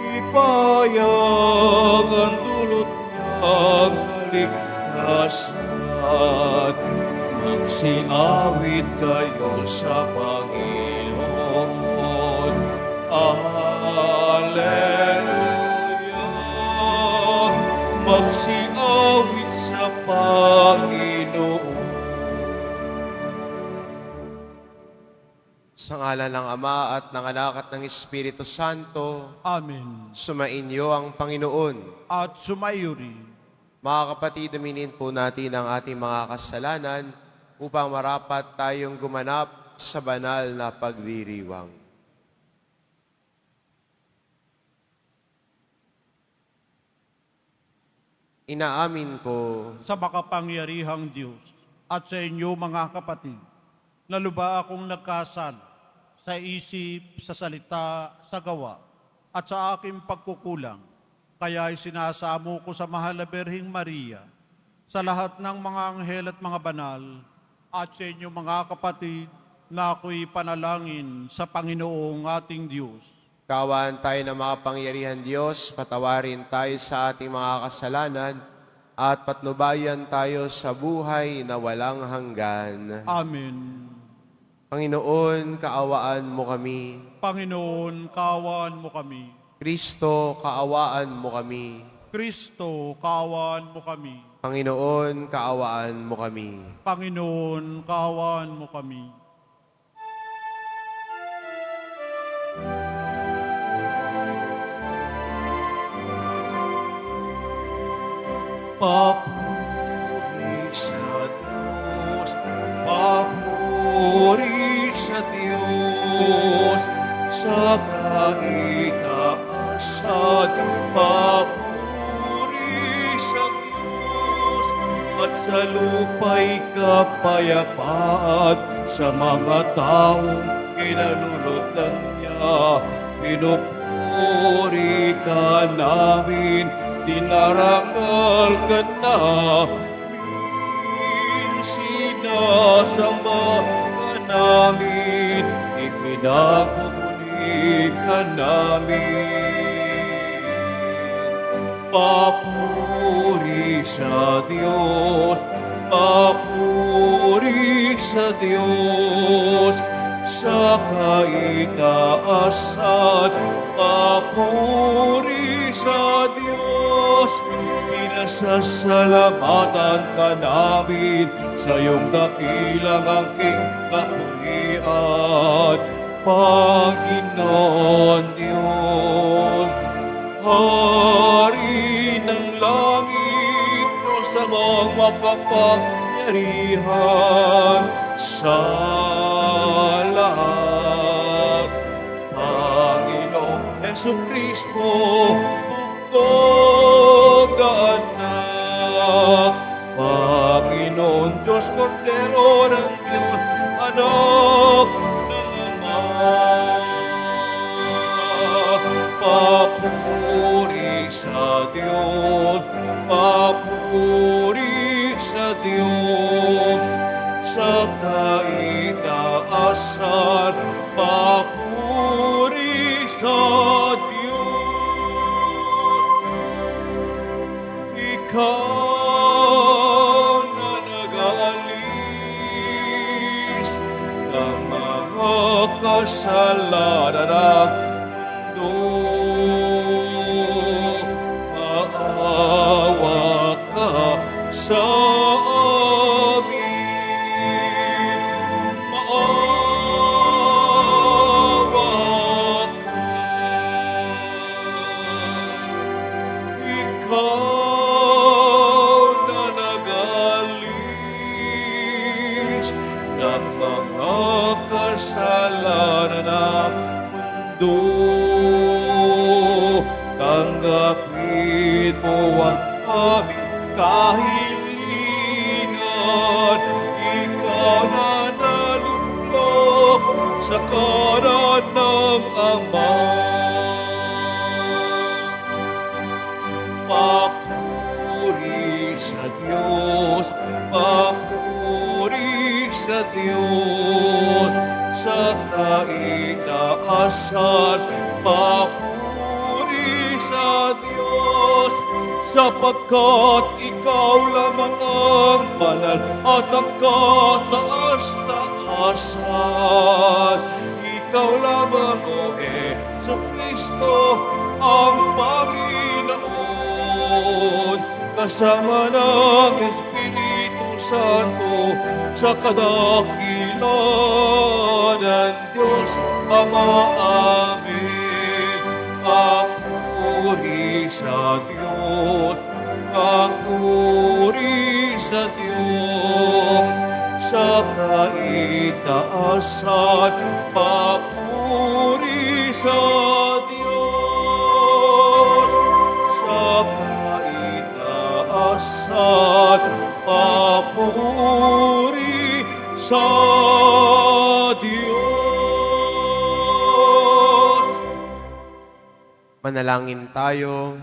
ipayag ang dulot niyang kaligtasan. Magsiawit kayo sa Panginoon. Alleluia. Magsiawit sa Panginoon. Sa ngalan ng Ama at ng Anak at ng Espiritu Santo, Amen. sumainyo ang Panginoon. At sumayo rin. Mga kapatid, aminin po natin ang ating mga kasalanan upang marapat tayong gumanap sa banal na pagdiriwang. Inaamin ko Sa makapangyarihang Diyos at sa inyo mga kapatid, na luba akong nagkasala sa isip, sa salita, sa gawa, at sa aking pagkukulang. Kaya sinasamo ko sa mahal na Berhing Maria, sa lahat ng mga anghel at mga banal, at sa inyo mga kapatid, na ako'y panalangin sa Panginoong ating Diyos. kawan tayo ng makapangyarihan Diyos, patawarin tayo sa ating mga kasalanan, at patnubayan tayo sa buhay na walang hanggan. Amen. Panginoon, kaawaan mo kami. Panginoon, kaawaan mo kami. Kristo, kaawaan mo kami. Kristo, kaawaan mo kami. Panginoon, kaawaan mo kami. Panginoon, kaawaan mo kami. Papuri sa Diyos, papuri sa Diyos, sa kaitaasan, papuri sa Diyos, at sa lupa'y kapayapaan sa mga taong kinalulutan niya. Pinupuri ka namin, dinarangal ka na, sinasamba ka namin, ipinagpupuli ka namin. Papuri sa Diyos, papuri sa Diyos, sa kaitaasan, papuri sa Diyos. Pinasasalamatan ka namin sa iyong dakilang angking kapurihan, Panginoon Diyos. Hari ng langit, Diyos amang makapangyarihan sa lahat. Panginoon Jesucristo, bugtong na anak. Panginoon Diyos, Kordero ng Diyos, anak ng Ama. Papuri sa Diyos, papuri sa Diyos, sa kaitaasan, papuri sa Diyos. Ikaw na nag-aalis ng mga kasalanan ng mundo, maawa ka sa amin. Maawa ka. Ikaw na nag-alis ng mga kasalanan ng mundo, tanggapin mo ang aming kahilingan. Ikaw na nalulok sa kanan ng Ama. Papuri sa Diyos, papuri sa Diyos, sa kaitaasan, papuri sa Diyos, sapagkat ikaw lamang ang banal at ang kataas-taasan. Ikaw lamang, O Jesucristo, ang Panginoon, kasama ng Espiritu Santo, sa kadakilan ng Diyos Ama. Amen. Papuri sa Diyos, papuri sa Diyos, sa kaitaasan, papuri sa Diyos, sa kaitaasan, papuri sa Diyos. Manalangin tayo.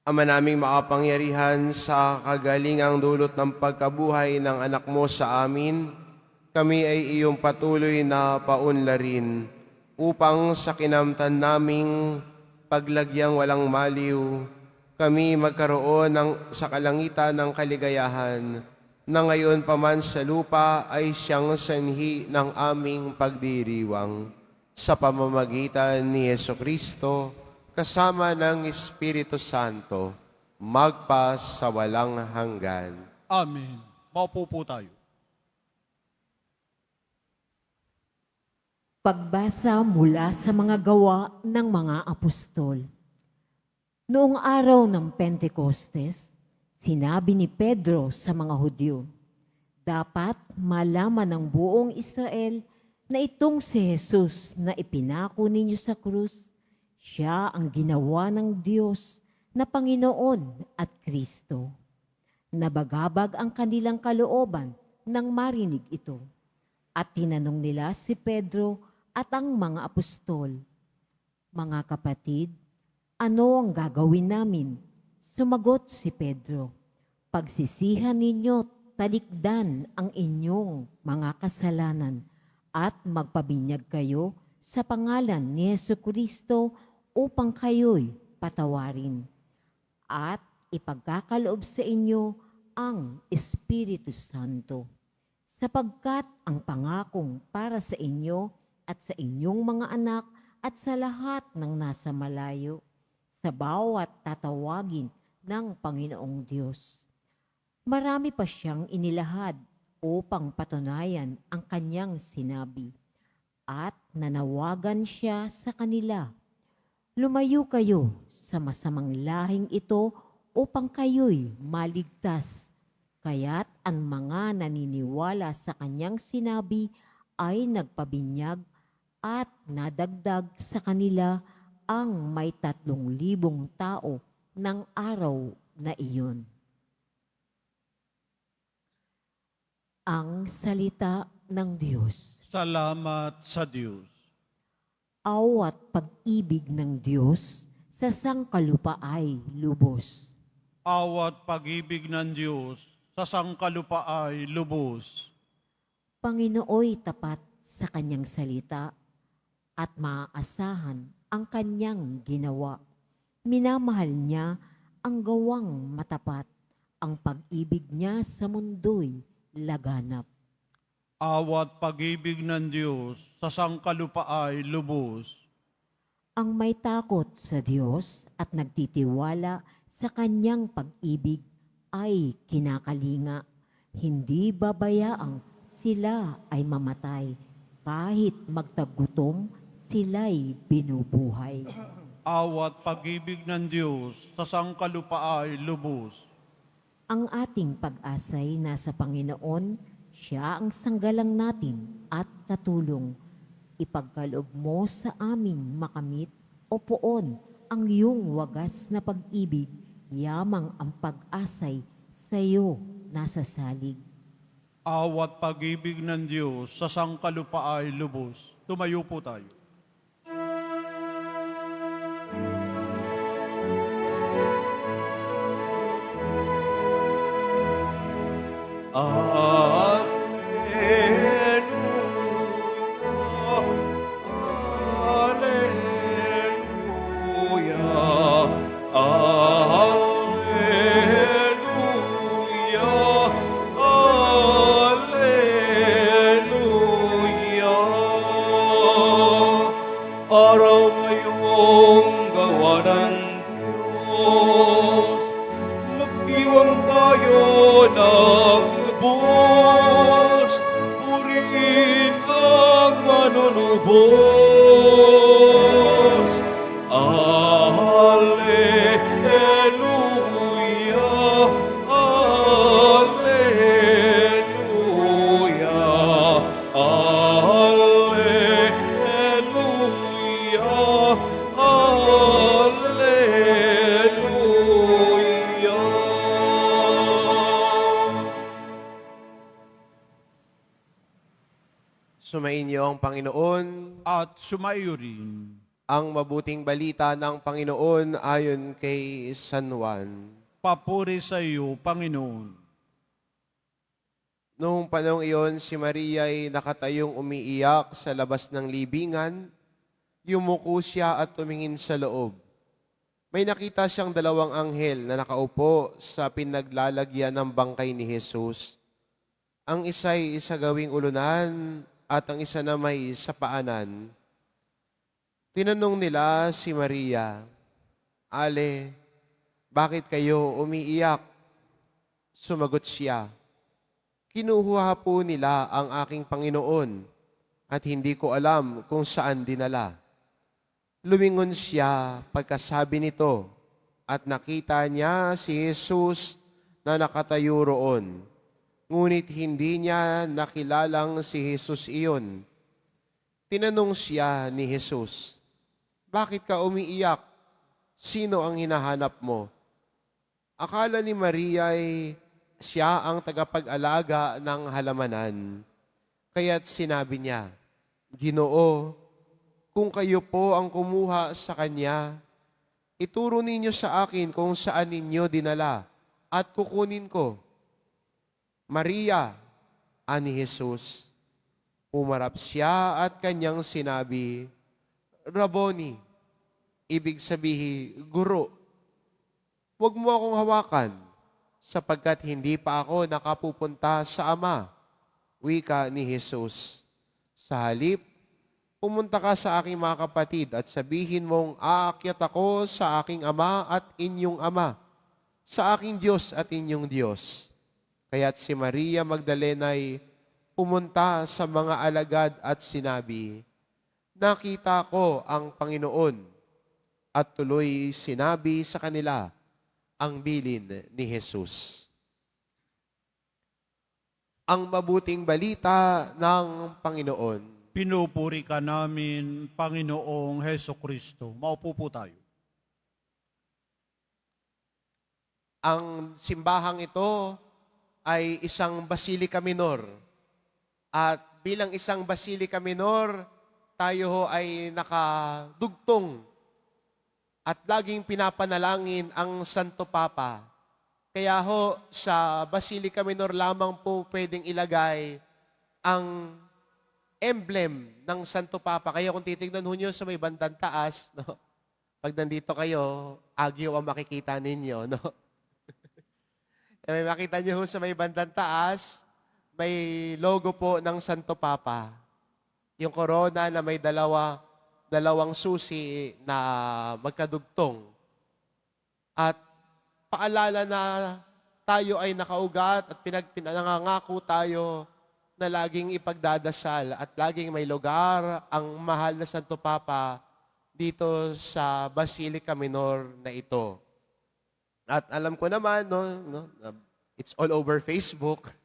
Ama naming makapangyarihan, sa kagalingang dulot ng pagkabuhay ng anak mo sa amin, kami ay iyong patuloy na paunlarin upang sa kinamtan naming paglagyang walang maliw, kami magkaroon sa kalangitan ng kaligayahan na ngayon pa man sa lupa ay siyang sanhi ng aming pagdiriwang. Sa pamamagitan ni Jesucristo, kasama ng Espiritu Santo, magpa sa walang hanggan. Amen. Maupo po tayo. Pagbasa mula sa mga gawa ng mga apostol. Noong araw ng Pentecostes, sinabi ni Pedro sa mga Hudyo, dapat malaman ng buong Israel na itong si Jesus na ipinako ninyo sa krus, siya ang ginawa ng Diyos na Panginoon at Kristo. Nabagabag ang kanilang kalooban nang marinig ito. At tinanong nila si Pedro at ang mga apostol, mga kapatid, ano ang gagawin namin? Sumagot si Pedro, pagsisihan ninyo, talikdan ang inyong mga kasalanan at magpabinyag kayo sa pangalan ni Jesucristo upang kayo'y patawarin. At ipagkakaloob sa inyo ang Espiritu Santo, sapagkat ang pangakong para sa inyo at sa inyong mga anak at sa lahat ng nasa malayo, sa bawat tatawagin ng Panginoong Diyos. Marami pa siyang inilahad upang patunayan ang kanyang sinabi, at nanawagan siya sa kanila, lumayo kayo sa masamang lahing ito upang kayo'y maligtas. Kaya't ang mga naniniwala sa kanyang sinabi ay nagpabinyag at nadagdag sa kanila ang may 3,000 tao ng araw na iyon. Ang salita ng Diyos. Salamat sa Diyos. Awat pag-ibig ng Diyos sa sangkalupa ay lubos. Awat pag-ibig ng Diyos sa sangkalupa ay lubos. Panginooy tapat sa kanyang salita at maaasahan ang kanyang ginawa. Minamahal niya ang gawang matapat, ang pag-ibig niya sa mundo'y laganap. Awat pag-ibig ng Diyos sa sangkalupa ay lubos. Ang may takot sa Diyos at nagtitiwala sa kanyang pag-ibig ay kinakalinga. Hindi babayaang sila ay mamatay, kahit magtagutom sila'y binubuhay. Awat pag-ibig ng Diyos sa sangkalupa ay lubos. Ang ating pag-asa'y nasa Panginoon, siya ang sanggalang natin at katulong. Ipagkaloob mo sa aming makamit o poon ang iyong wagas na pag-ibig, yamang ang pag-asay sa iyo nasasalig. Awat pag-ibig ng Diyos sa sangkalupa ay lubos. Tumayo po tayo. Alleluia, Alleluia. Araw ngayong gawa ng Diyos, magdiwang tayo ng lubos, purihin ang manunubos. Alleluia, Alleluia, Alleluia, Alleluia. Sumainyo ang Panginoon. At sumaiyo rin. Ang mabuting balita ng Panginoon ayon kay San Juan. Papuri sa iyo, Panginoon. Noong panahong iyon, si Maria ay nakatayong umiiyak sa labas ng libingan. Yumuko siya at tumingin sa loob. May nakita siyang dalawang anghel na nakaupo sa pinaglalagyan ng bangkay ni Jesus. Ang isa'y sa gawing ulunan at ang isa na may sa paanan. Tinanong nila si Maria, "Ale, bakit kayo umiiyak?" Sumagot siya, "Kinuha po nila ang aking Panginoon at hindi ko alam kung saan dinala." Lumingon siya pagkasabi nito at nakita niya si Jesus na nakatayo roon. Ngunit hindi niya nakilalang si Jesus iyon. Tinanong siya ni Jesus, "Bakit ka umiiyak? Sino ang hinahanap mo?" Akala ni Maria ay siya ang tagapag-alaga ng halamanan. Kaya't sinabi niya, "Ginoo, kung kayo po ang kumuha sa kanya, ituro ninyo sa akin kung saan ninyo dinala at kukunin ko." "Maria," ani Jesus. Umarap siya at kanyang sinabi, "Rabboni," ibig sabihin, Guro. "Huwag mo akong hawakan, sapagkat hindi pa ako nakapupunta sa Ama," wika ni Jesus. "Sa halip, pumunta ka sa aking mga kapatid at sabihin mong aakyat ako sa aking Ama at inyong Ama, sa aking Diyos at inyong Diyos." Kaya't si Maria Magdalena ay pumunta sa mga alagad at sinabi, "Nakita ko ang Panginoon," at tuloy sinabi sa kanila ang bilin ni Jesus. Ang mabuting balita ng Panginoon. Pinupuri ka namin, Panginoong Heso Kristo. Maupo po tayo. Ang simbahang ito ay isang Basilika Minor. At bilang isang Basilika Minor, tayo ho ay nakadugtong at laging pinapanalangin ang Santo Papa. Kaya ho, sa Basilika Minor lamang po pwedeng ilagay ang emblem ng Santo Papa. Kaya kung titignan ho nyo sa may bandang taas, no? Pag nandito kayo, agyo ang makikita ninyo, no? May makita nyo ho sa may bandang taas, may logo po ng Santo Papa. Yung corona na may dalawang susi na magkadugtong. At paalala na tayo ay nakaugat at pinangangako tayo na laging ipagdadasal at laging may lugar ang mahal na Santo Papa dito sa Basilica Minor na ito. At alam ko naman, it's all over Facebook,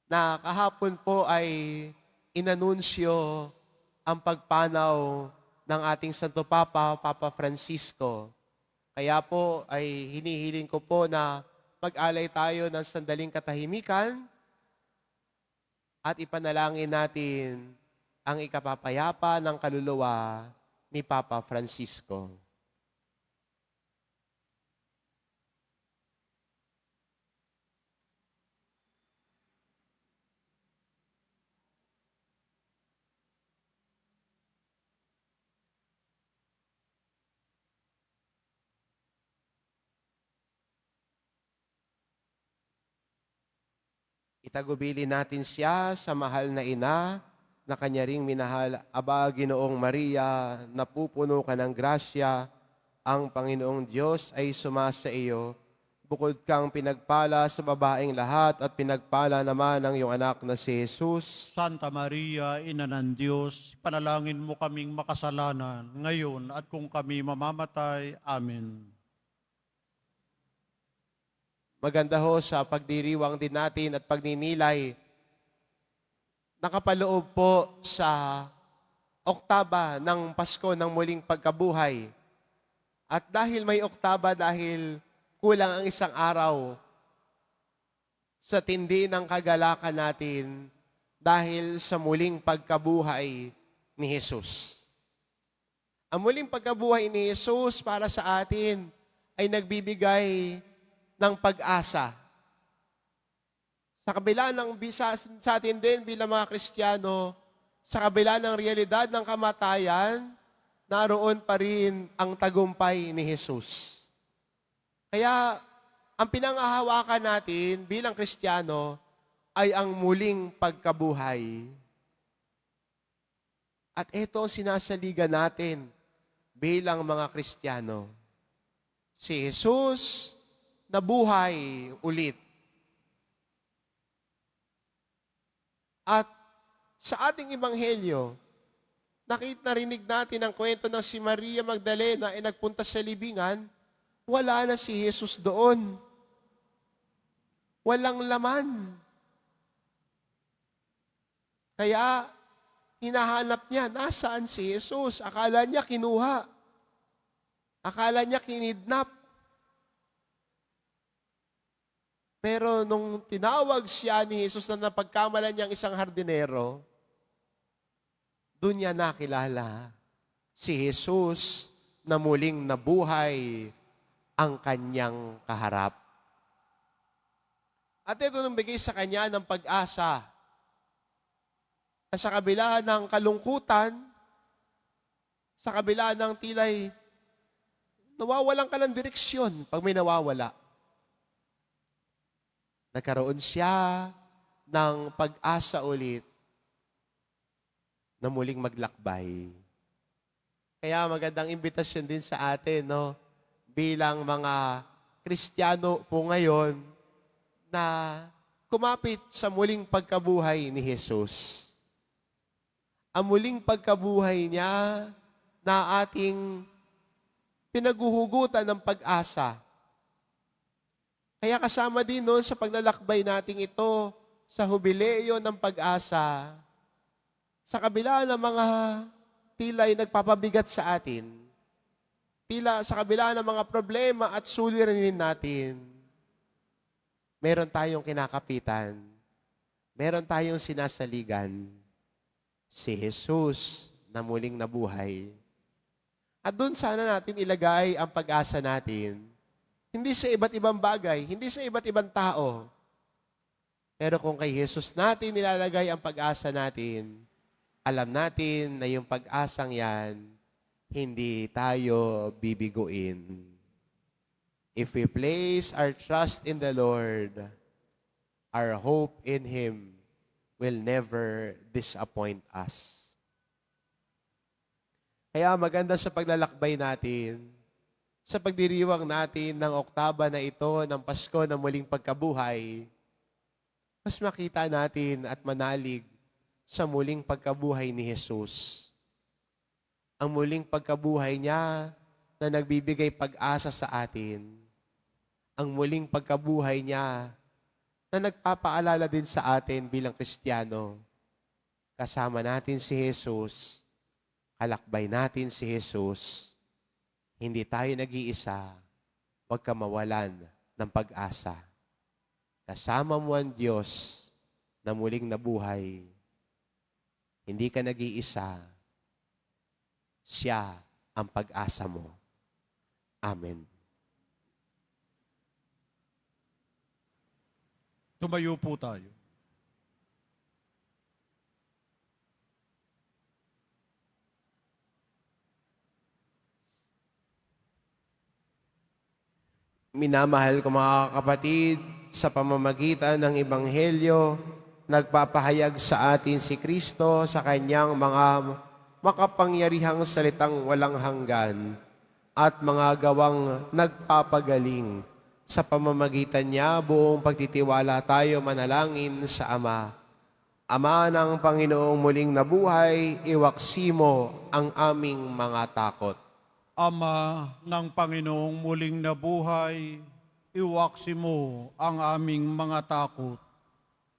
na kahapon po ay inanunsyo ang pagpanaw ng ating Santo Papa, Papa Francisco. Kaya po ay hinihiling ko po na mag-alay tayo ng sandaling katahimikan at ipanalangin natin ang ikapapayapa ng kaluluwa ni Papa Francisco. Itagubili natin siya sa mahal na ina na kanya ring minahal. Aba, Ginoong Maria, napupuno ka ng grasya, ang Panginoong Diyos ay sumasa iyo. Bukod kang pinagpala sa babaeng lahat at pinagpala naman ang iyong anak na si Jesus. Santa Maria, Ina ng Diyos, panalangin mo kaming makasalanan ngayon at kung kami mamamatay. Amen. Maganda ho sa pagdiriwang din natin at pagninilay. Nakapaloob po sa oktaba ng Pasko ng muling pagkabuhay. At dahil may oktaba, dahil kulang ang isang araw sa tindi ng kagalakan natin dahil sa muling pagkabuhay ni Jesus. Ang muling pagkabuhay ni Jesus para sa atin ay nagbibigay ng pag-asa. Sa kabila ng sa atin din bilang mga Kristiyano, sa kabila ng realidad ng kamatayan, naroon pa rin ang tagumpay ni Jesus. Kaya, ang pinangahawakan natin bilang Kristiyano ay ang muling pagkabuhay. At ito ang sinasaligan natin bilang mga Kristiyano. Si Jesus nabuhay ulit. At sa ating ebanghelyo, narinig natin ang kwento ng si Maria Magdalena ay nagpunta sa libingan. Wala na si Jesus doon. Walang laman. Kaya, hinahanap niya, nasaan si Jesus? Akala niya kinuha. Akala niya kinidnap. Pero nung tinawag siya ni Jesus na napagkamalan niyang isang hardinero, doon niya nakilala si Jesus na muling nabuhay ang kanyang kaharap. At ito nang bigay sa kanya ng pag-asa. Sa kabila ng kalungkutan, sa kabila ng tilay, nawawalan ka ng direksyon pag may nawawala. Nagkaroon siya ng pag-asa ulit na muling maglakbay. Kaya magandang imbitasyon din sa atin, no? Bilang mga Kristiyano po ngayon na kumapit sa muling pagkabuhay ni Jesus. Ang muling pagkabuhay niya na ating pinaguhugutan ng pag-asa. Kaya kasama din noon sa paglalakbay nating ito sa hubileo ng pag-asa, sa kabila ng mga tila'y nagpapabigat sa atin, tila sa kabila ng mga problema at suliranin natin, meron tayong kinakapitan, meron tayong sinasaligan, si Jesus na muling nabuhay. At doon sana natin ilagay ang pag-asa natin, hindi sa iba't ibang bagay, hindi sa iba't ibang tao, pero kung kay Jesus natin nilalagay ang pag-asa natin, alam natin na yung pag-asang yan, hindi tayo bibiguin. If we place our trust in the Lord, our hope in Him will never disappoint us. Kaya maganda sa paglalakbay natin, sa pagdiriwang natin ng oktaba na ito ng Pasko na muling pagkabuhay, mas makita natin at manalig sa muling pagkabuhay ni Jesus. Ang muling pagkabuhay niya na nagbibigay pag-asa sa atin. Ang muling pagkabuhay niya na nagpapaalala din sa atin bilang Kristiyano. Kasama natin si Jesus, kalakbay natin si Jesus, hindi tayo nag-iisa, huwag ka mawalan ng pag-asa. Kasama mo ang Diyos na muling nabuhay, hindi ka nag-iisa, siya ang pag-asa mo. Amen. Tumayo po tayo. Minamahal ko mga kapatid, sa pamamagitan ng Ebanghelyo, nagpapahayag sa atin si Kristo sa kanyang mga makapangyarihang salitang walang hanggan at mga gawang nagpapagaling. Sa pamamagitan niya, buong pagtitiwala tayo manalangin sa Ama. Ama ng Panginoong muling nabuhay, iwaksi mo ang aming mga takot. Ama ng Panginoong muling nabuhay, iwaksi mo ang aming mga takot.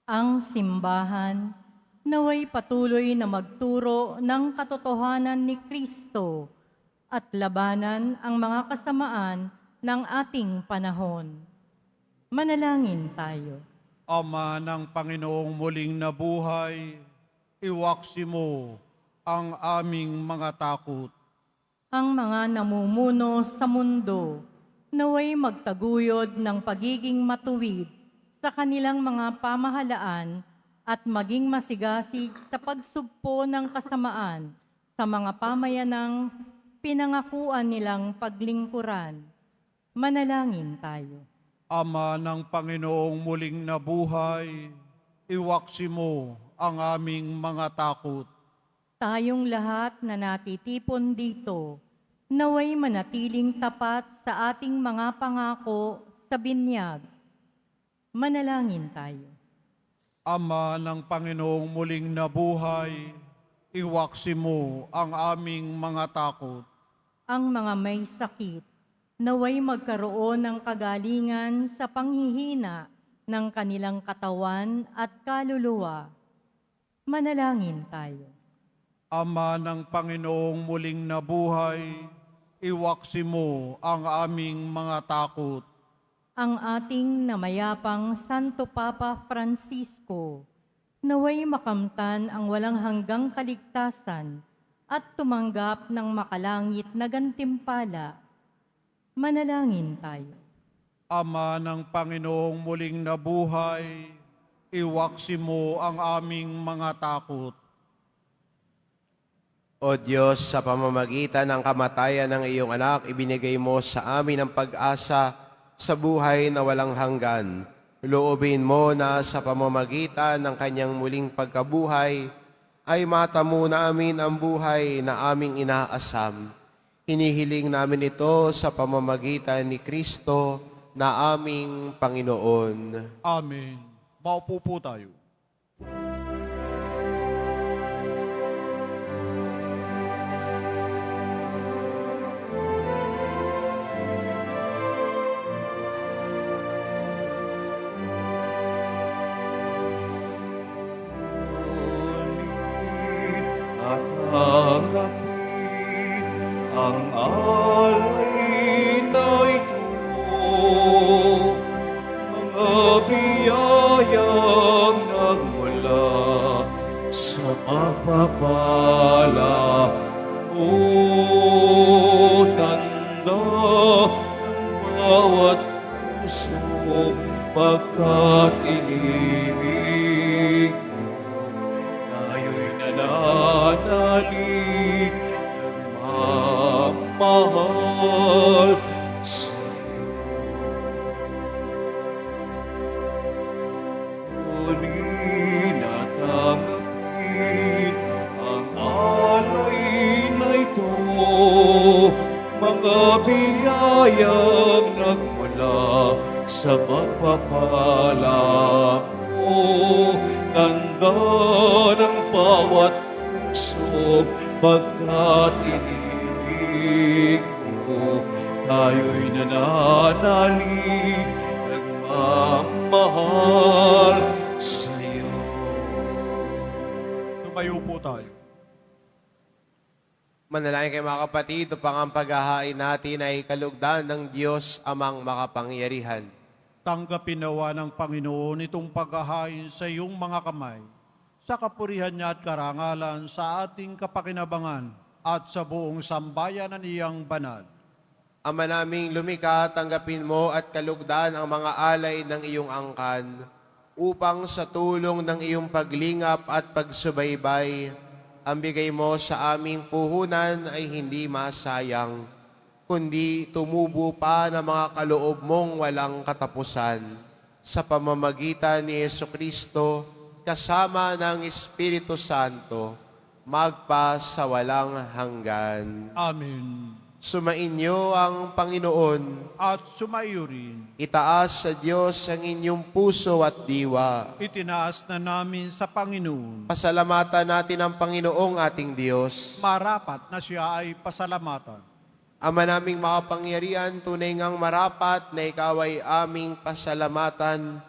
Ang simbahan naway patuloy na magturo ng katotohanan ni Kristo at labanan ang mga kasamaan ng ating panahon. Manalangin tayo. Ama ng Panginoong muling nabuhay, iwaksi mo ang aming mga takot. Ang mga namumuno sa mundo naway magtaguyod ng pagiging matuwid sa kanilang mga pamahalaan at maging masigasig sa pagsugpo ng kasamaan sa mga pamayanang pinangakuan nilang paglingkuran. Manalangin tayo. Ama ng Panginoong muling nabuhay, iwaksi mo ang aming mga takot. Tayong lahat na natitipon dito, naway manatiling tapat sa ating mga pangako sa binyag. Manalangin tayo. Ama ng Panginoong muling nabuhay, iwaksi mo ang aming mga takot. Ang mga may sakit, naway magkaroon ng kagalingan sa panghihina ng kanilang katawan at kaluluwa. Manalangin tayo. Ama ng Panginoong muling nabuhay, iwaksi mo ang aming mga takot. Ang ating namayapang Santo Papa Francisco, naway makamtan ang walang hanggang kaligtasan at tumanggap ng makalangit na gantimpala. Manalangin tayo. Ama ng Panginoong muling nabuhay, iwaksi mo ang aming mga takot. O Diyos, sa pamamagitan ng kamatayan ng iyong anak, ibinigay mo sa amin ang pag-asa sa buhay na walang hanggan. Loobin mo na sa pamamagitan ng kanyang muling pagkabuhay, ay matamo namin ang buhay na aming inaasam. Hinihiling namin ito sa pamamagitan ni Kristo na aming Panginoon. Amen. Maupo po tayo. At tanggapin ang alay na ito, mga biyayang nagmula sa pagpapala mo. Tanda ng bawat puso pagkat inibig mo. Tayo'y nananalig, nagmamahal sa'yo. Kunin at tanggapin ang alay na ito, mga biyayang nagmula sa pagpapala mo. Tanda ng bawat puso pagkat inibig mo. Tayo'y nananalig, nagmamahal sa'yo. Tumayo po tayo. Manalangin kayo mga kapatid, upang ang paghahain natin ay kalugdan ng Diyos amang makapangyarihan. Tanggapin nawa ng Panginoon itong paghahain sa iyong mga kamay, sa kapurihan niya at karangalan sa ating kapakinabangan at sa buong sambayan ng iyang banal. Ama naming lumikha, tanggapin mo at kalugdan ang mga alay ng iyong angkan, upang sa tulong ng iyong paglingap at pagsubaybay, ang bigay mo sa aming puhunan ay hindi masayang, kundi tumubo pa ng mga kaloob mong walang katapusan. sa pamamagitan ni Jesucristo, kasama ng Espiritu Santo, magpa sa walang hanggan. Amen. Sumainyo ang Panginoon. At sumaiyo rin, Itaas sa Diyos ang inyong puso at diwa. itinaas na namin sa Panginoon. Pasalamatan natin ang Panginoong ating Diyos. Marapat na siya ay pasalamatan. Ama naming makapangyarihan, tunay ngang marapat na ikaw ay aming pasalamatan,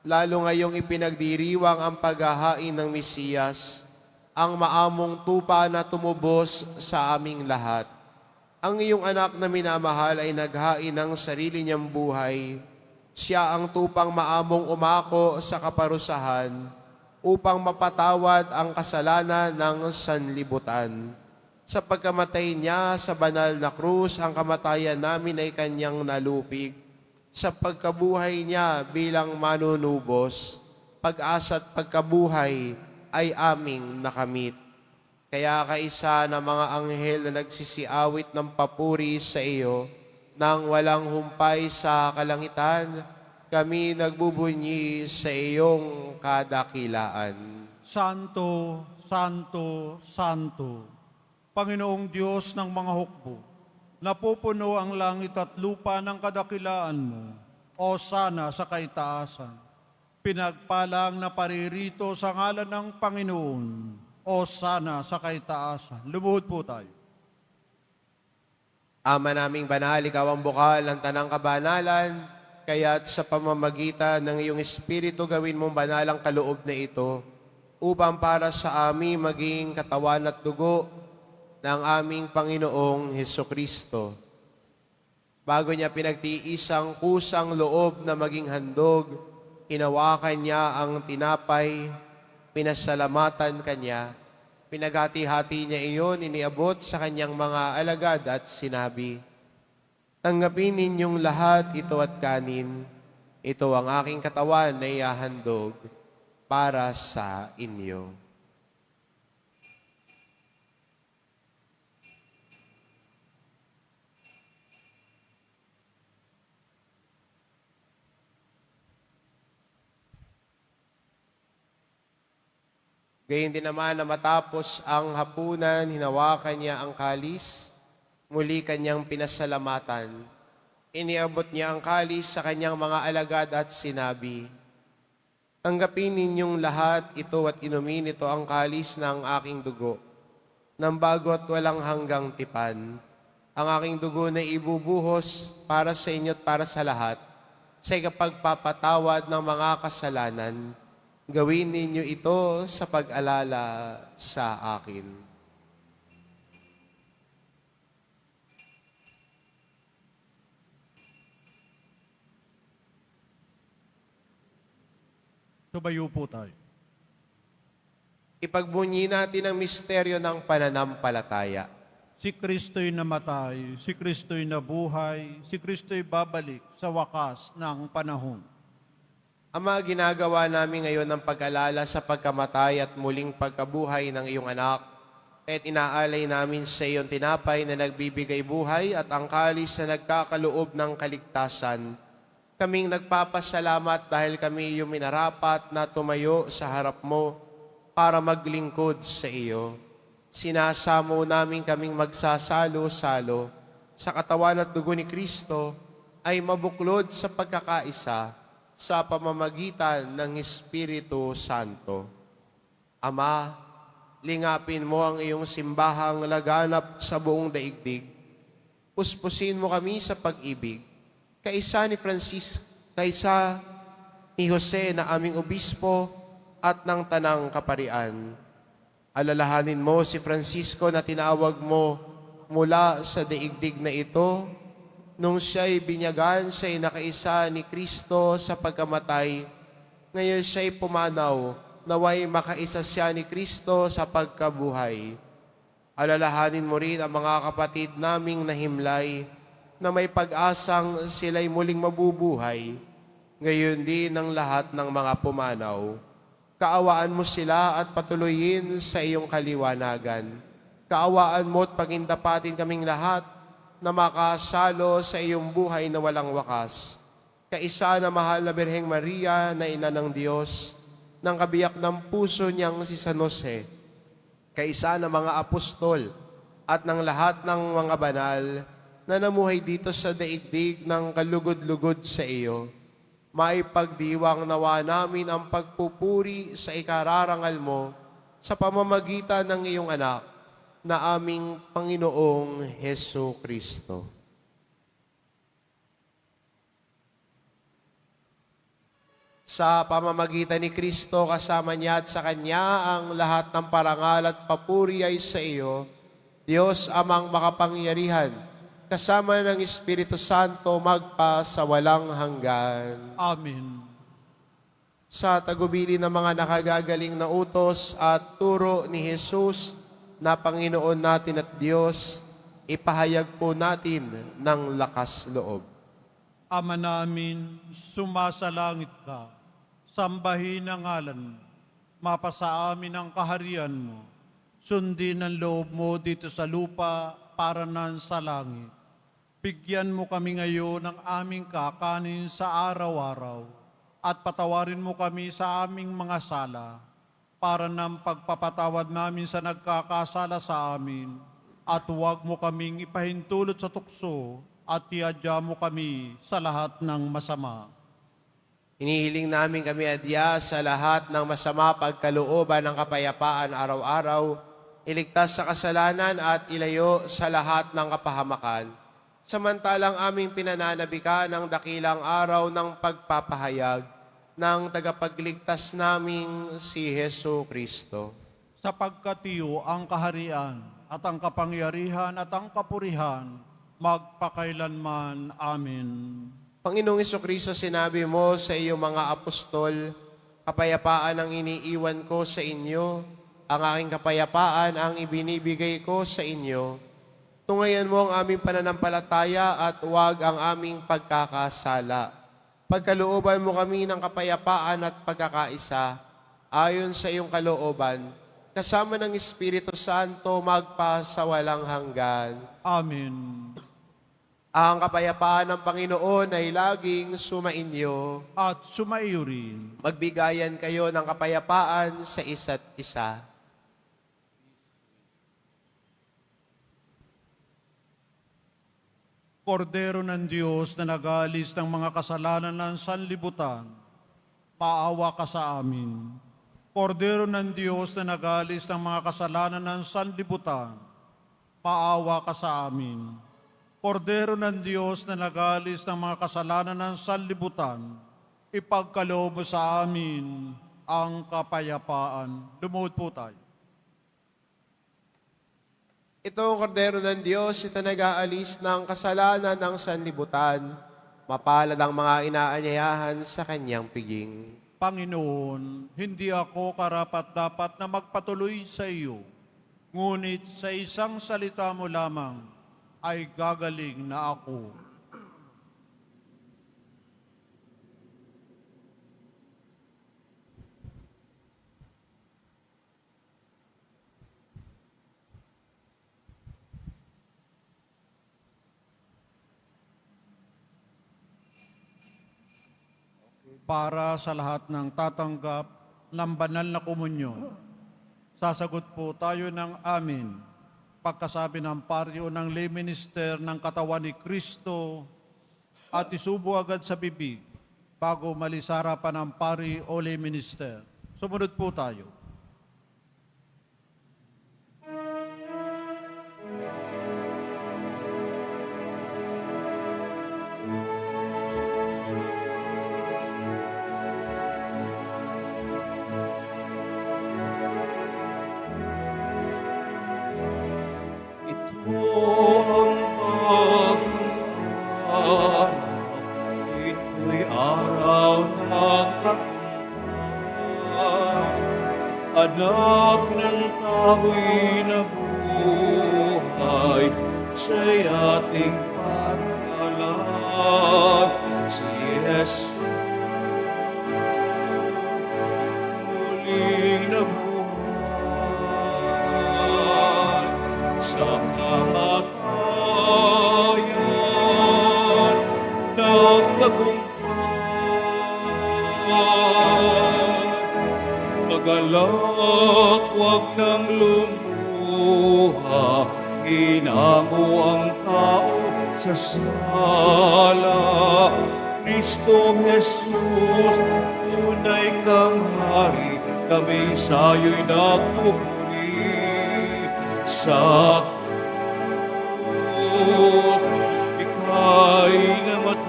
lalo ngayong ipinagdiriwang ang paghahain ng Mesiyas, ang maamong tupa na tumubos sa aming lahat. Ang iyong anak na minamahal ay naghain ng sarili niyang buhay. Siya ang tupang maamong umako sa kaparusahan upang mapatawad ang kasalanan ng sanlibutan. Sa pagkamatay niya sa banal na krus, ang kamatayan namin ay kanyang nalupig. Sa pagkabuhay niya bilang manunubos, pag-asa at pagkabuhay ay aming nakamit. Kaya kaisa ng mga anghel na nagsisiawit ng papuri sa iyo, nang walang humpay sa kalangitan, kami nagbubunyi sa iyong kadakilaan. Santo, Santo, Santo, Panginoong Diyos ng mga hukbo, napupuno ang langit at lupa ng kadakilaan mo, o sana sa kaitaasan. Pinagpalang na paririto sa ngalan ng Panginoon, o sana sa kaitaasan. Lumuhod po tayo. Ama naming banal, ikaw ang bukal ng tanang kabanalan, kaya't sa pamamagitan ng iyong Espiritu gawin mong banal ang kaloob na ito, upang para sa amin maging katawan at dugo ng aming Panginoong Hesukristo. Bago niya pinagtiis ang kusang loob na maging handog, hinawakan niya ang tinapay, pinasalamatan kanya, pinaghati-hati niya iyon, iniabot sa kanyang mga alagad at sinabi, "Tanggapin ninyong lahat ito at kanin, ito ang aking katawan na ihahandog para sa inyo." Gayon din naman na matapos ang hapunan, hinawakan niya ang kalis, muli kanyang pinasalamatan. Iniabot niya ang kalis sa kanyang mga alagad at sinabi, "Tanggapin ninyong lahat ito at inumin ito ang kalis ng aking dugo, ng bago at walang hanggang tipan. Ang aking dugo na ibubuhos para sa inyo at para sa lahat, sa ikapagpapatawad ng mga kasalanan. Gawin ninyo ito sa pag-alala sa akin." Tumayo po tayo. Ipagbunyi natin ang misteryo ng pananampalataya. Si Kristo'y namatay, si Kristo'y nabuhay, si Kristo'y babalik sa wakas ng panahon. Ama, ginagawa namin ngayon ng pag-alala sa pagkamatay at muling pagkabuhay ng iyong anak, at inaalay namin sa iyong tinapay na nagbibigay buhay at ang kalis na nagkakaloob ng kaligtasan. Kaming nagpapasalamat dahil kami iyong minarapat na tumayo sa harap mo para maglingkod sa iyo. Sinasamo namin kaming magsasalo-salo sa katawan at dugo ni Kristo ay mabuklod sa pagkakaisa sa pamamagitan ng Espiritu Santo. Ama, lingapin mo ang iyong simbahang laganap sa buong daigdig. Puspusin mo kami sa pag-ibig. Kaisa ni Jose na aming obispo at ng tanang kaparian. Alalahanin mo si Francisco na tinawag mo mula sa daigdig na ito. Nung siya'y binyagan, siya'y nakaisa ni Kristo sa pagkamatay. Ngayon siya'y pumanaw, naway makaisa siya ni Kristo sa pagkabuhay. Alalahanin mo rin ang mga kapatid naming nahimlay na may pag-asang sila'y muling mabubuhay. Ngayon din ang lahat ng mga pumanaw. Kaawaan mo sila at patuloyin sa iyong kaliwanagan. Kaawaan mo at pagindapatin kaming lahat na makasalo sa iyong buhay na walang wakas. kaisa na mahal na Birheng Maria na ina ng Diyos, ng kabiyak ng puso niyang si San Jose, kaisa na mga apostol at ng lahat ng mga banal na namuhay dito sa daigdig ng kalugod-lugod sa iyo, maipagdiwang nawa namin ang pagpupuri sa ikararangal mo sa pamamagitan ng iyong anak na aming Panginoong Hesu Kristo. Sa pamamagitan ni Kristo, kasama niya at sa Kanya ang lahat ng parangal at papuri ay sa iyo, Diyos amang makapangyarihan, kasama ng Espiritu Santo magpa sa walang hanggan. Amen. Sa tagubili ng mga nakagagaling na utos at turo ni Jesus na Panginoon natin at Diyos, ipahayag po natin ng lakas loob. Ama namin, sumasalangit ka, sambahin ang ngalan mo, mapasa amin ang kaharian mo, sundin ang loob mo dito sa lupa para nan sa langit. Bigyan mo kami ngayon ng aming kakanin sa araw-araw at patawarin mo kami sa aming mga sala para ng pagpapatawad namin sa nagkakasala sa amin at huwag mo kaming ipahintulot sa tukso at iadya mo kami sa lahat ng masama. Hinihiling namin kami adya sa lahat ng masama pagkalooban ng kapayapaan araw-araw, iligtas sa kasalanan at ilayo sa lahat ng kapahamakan. Samantalang aming pinananabikan ng dakilang araw ng pagpapahayag ng tagapagligtas naming si Hesu Kristo. Sapagkat iyo ang kaharian at ang kapangyarihan at ang kapurihan magpakailanman. Amen. Panginoong Jesucristo, sinabi mo sa iyong mga apostol, kapayapaan ang iniiwan ko sa inyo, ang aking kapayapaan ang ibinibigay ko sa inyo. Tungayan mo ang aming pananampalataya at huwag ang aming pagkakasala. Pagkalooban mo kami ng kapayapaan at pagkakaisa, ayon sa iyong kalooban, kasama ng Espiritu Santo magpa sa walang hanggan. Amen. Ang kapayapaan ng Panginoon ay laging sumainyo. At sumaiyo rin. Magbigayan kayo ng kapayapaan sa isa't isa. Kordero ng Diyos na nag-aalis ng mga kasalanan ng sanlibutan, paawa ka sa amin. Kordero ng Diyos na nag-aalis ng mga kasalanan ng sanlibutan, paawa ka sa amin. Kordero ng Diyos na nag-aalis ng mga kasalanan ng sanlibutan, ipagkaloob mo sa amin ang kapayapaan. Lumuhod po tayo. Ito ang kordero ng Diyos, ito nag-aalis ng kasalanan ng sanlibutan. Mapalad ang mga inaanyayahan sa kanyang piging. Panginoon, hindi ako karapat-dapat na magpatuloy sa iyo, ngunit sa isang salita mo lamang ay gagaling na ako. Para sa lahat ng tatanggap ng banal na komunyon, sasagot po tayo ng amin. Pagkasabi ng paryo ng lay minister ng katawan ni Kristo at isubo agad sa bibig bago malis sa harapan ng pari o lay minister. Sumunod po tayo. Ito'y araw ng tagumpay, anak ng tao'y nabuhay, siya'y ating paranalan, si Jesus. Muling nabuhay sa kamatayan, nagtagumpay. magalak, wag nang lumuha, hinango ang tao sa sala. Kristo Jesus, tunay kang hari, kami sa'yo'y nagpupuri. Sa krus, ika'y namatay,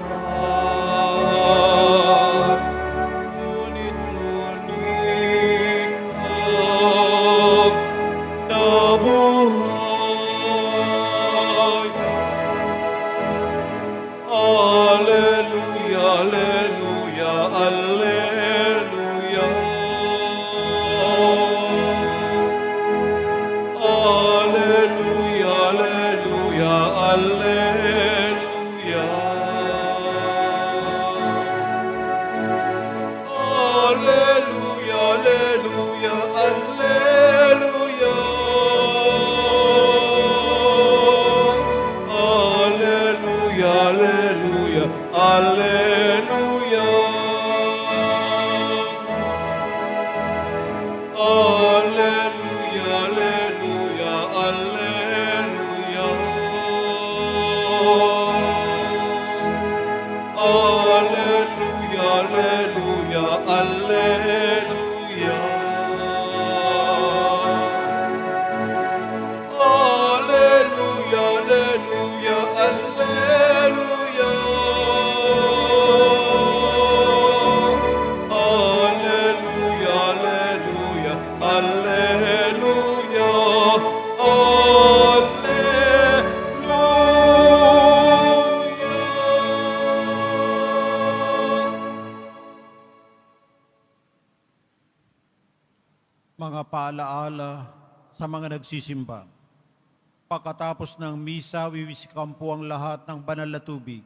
ngunit kang nabuhay. Alleluia, alleluia, alleluia. Alleluia, alleluia, alleluia. Alleluia, alleluia, alleluia. Alleluia, alleluia, alleluia. Alleluia, alleluia, alleluia. Alleluia, alleluia, alleluia. Alleluia, alleluia, alleluia. Alleluia, alleluia, alleluia. Mga paalaala sa mga nagsisimba. Pagkatapos ng misa, wiwisikan po ang lahat ng banal na tubig.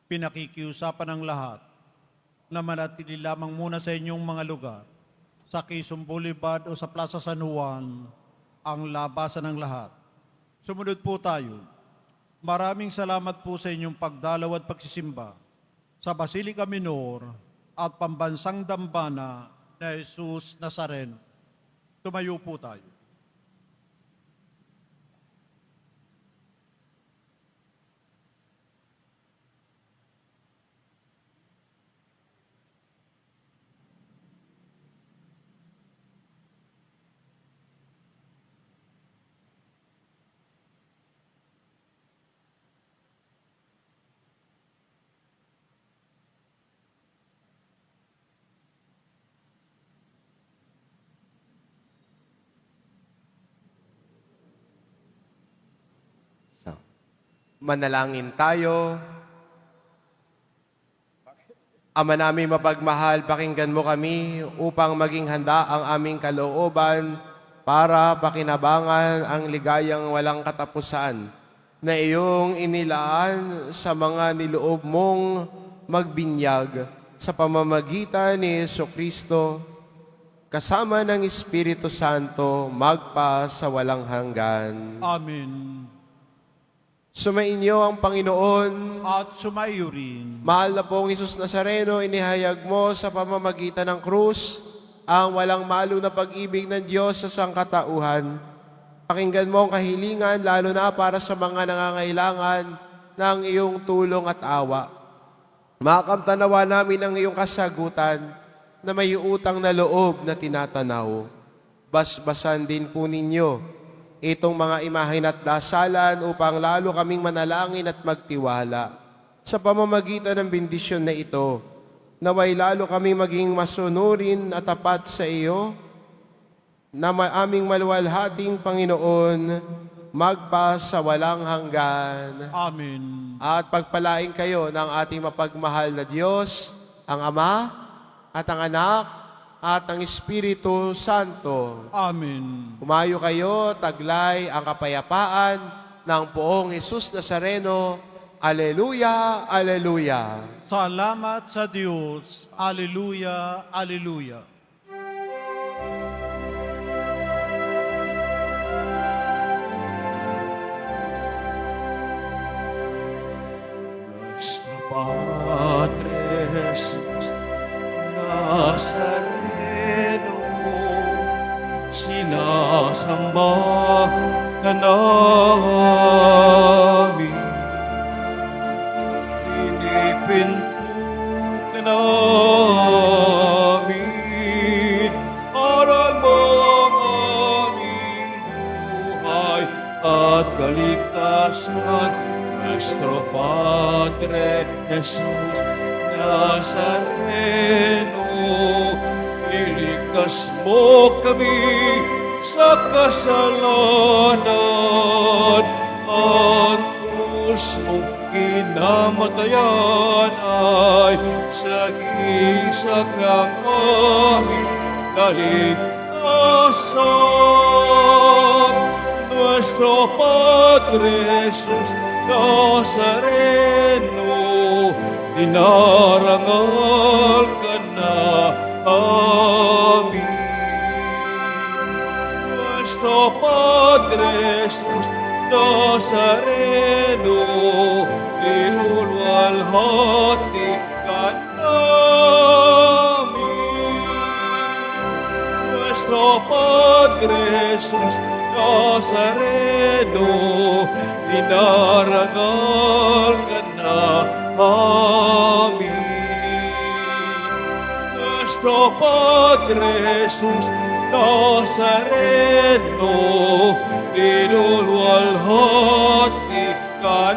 Pinakikiusapan ng lahat na manatili lamang muna sa inyong mga lugar, sa Quezon Boulevard o sa Plaza San Juan, ang labasan ng lahat. Sumunod po tayo. Maraming salamat po sa inyong pagdalaw at pagsisimba sa Basilica Minor at Pambansang Dambana na Jesus Nazareno. Tumayo po tayo. So, manalangin tayo. Ama namin mapagmahal, pakinggan mo kami upang maging handa ang aming kalooban para pakinabangan ang ligayang walang katapusan na iyong inilaan sa mga niloob mong magbinyag sa pamamagitan ni Jesucristo kasama ng Espiritu Santo magpa sa walang hanggan. Amen. Sumainyo ang Panginoon. At sumayo rin. Mahal na pong Jesus Nazareno, inihayag mo sa pamamagitan ng krus ang walang malo na pag-ibig ng Diyos sa sangkatauhan. Pakinggan mo ang kahilingan, lalo na para sa mga nangangailangan ng iyong tulong at awa. Makamtanawa namin ang iyong kasagutan na may utang na loob na tinatanaw. Basbasan din po ninyo itong mga imahen at dasalan upang lalo kaming manalangin at magtiwala. Sa pamamagitan ng bendisyon na ito, naway lalo kaming maging masunurin at tapat sa iyo, na aming maluwalhating Panginoon, magpa sa walang hanggan. Amen. At pagpalain kayo ng ating mapagmahal na Diyos, ang Ama at ang Anak at ang Espiritu Santo. Amen. Umayo kayo, taglay ang kapayapaan ng poong Jesus Nazareno. Aleluya, aleluya. Salamat sa Diyos. Aleluya, aleluya. Nuestro Padre Jesús Nazareno, sinasamba ka namin. Pinipinto ka namin, aral mo ang aming buhay at kaligtasan. Nuestro Padre Jesus Nazareno, iligtas mo kami sa kasalanan. Ang krus mo kinamatayan ay sagisag ng aming kaligtasan. Nuestro Padre Jesus Nazareno, dinarangal ka na amin. Nuestro Padre Jesus Nazareno, iluluwalhati ka namin. Nuestro Padre Jesus Nazareno, dinarangal ka na amin. Nuestro Padre Jesus Nazareno, iluluwalhati ka